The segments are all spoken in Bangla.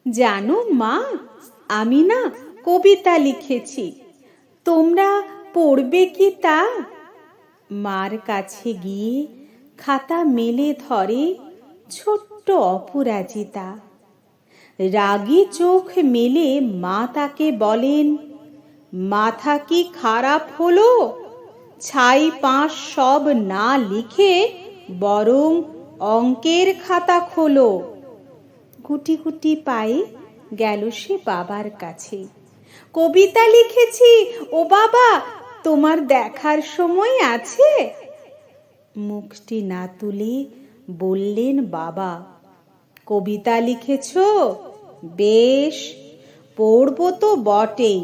জানো মা, আমি না কবিতা লিখেছি, তোমরা পড়বে কি তা? মার কাছে গিয়ে খাতা মেলে ধরে ছোট্ট অপরাজিতা। রাগী চোখ মেলে মা তাকে বলেন, মাথা কি খারাপ হলো? ছাই পাঁশ সব না লিখে বরং অঙ্কের খাতা খোলো। গুটি গুটি পায়ে গেল সে বাবার কাছে। কবিতা লিখেছি ও বাবা, তোমার দেখার সময় আছে? মুখটি না তুলে বললেন বাবা, কবিতা লিখেছ? বেশ, পড়বো তো বটেই,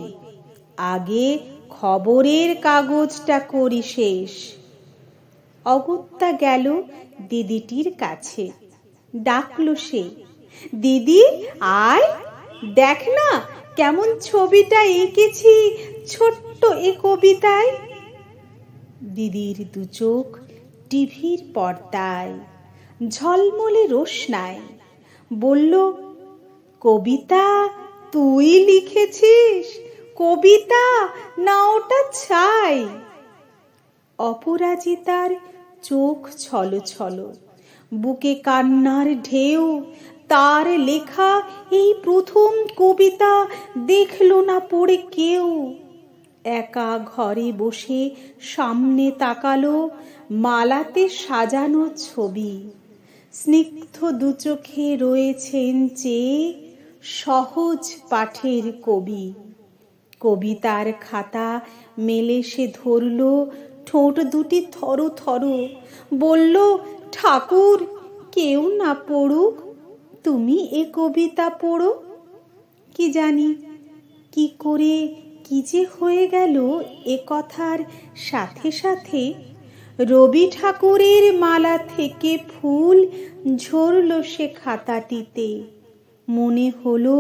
আগে খবরের কাগজটা করি শেষ। অগত্যা গেল দিদিটির কাছে, ডাকলো সে, দিদি আয়, দেখ না কেমন ছবিটা এঁকেছি ছোট্ট এ কবিতায়। দিদির দু চোখ টিভির পর্দায়, ঝলমলে রোশনায়, বলল, কবিতা তুই লিখেছিস? কবিতা না ওটা ছাই? অপরাজিতার চোখ ছলো ছলো, বুকে কান্নার ঢেউ। তার লেখা এই প্রথম কবিতা দেখলো না পড়ে কেউ। একা ঘরে বসে সামনে তাকালো মালাতে সাজানো ছবি। স্নিগ্ধ দু চোখে রয়েছেন চেয়ে সহজ পাঠের কবি। কবিতার খাতা মেলে সে ধরল, ঠোঁট দুটি থর থর, বলল, ঠাকুর কেউ না পড়ুক, তুমি এ কবিতা পড়ো। কি জানি কি করে কি যে হয়ে গেল এ কথার সাথে সাথে রবি ঠাকুরের মালা থেকে ফুল ঝরল সে খাতাটিতে। মনে হলো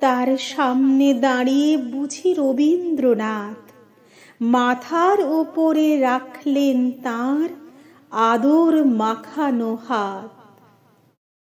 তার সামনে দাঁড়িয়ে বুঝি রবীন্দ্রনাথ, মাথার উপরে রাখলেন তাঁর আদর মাখানো হাত।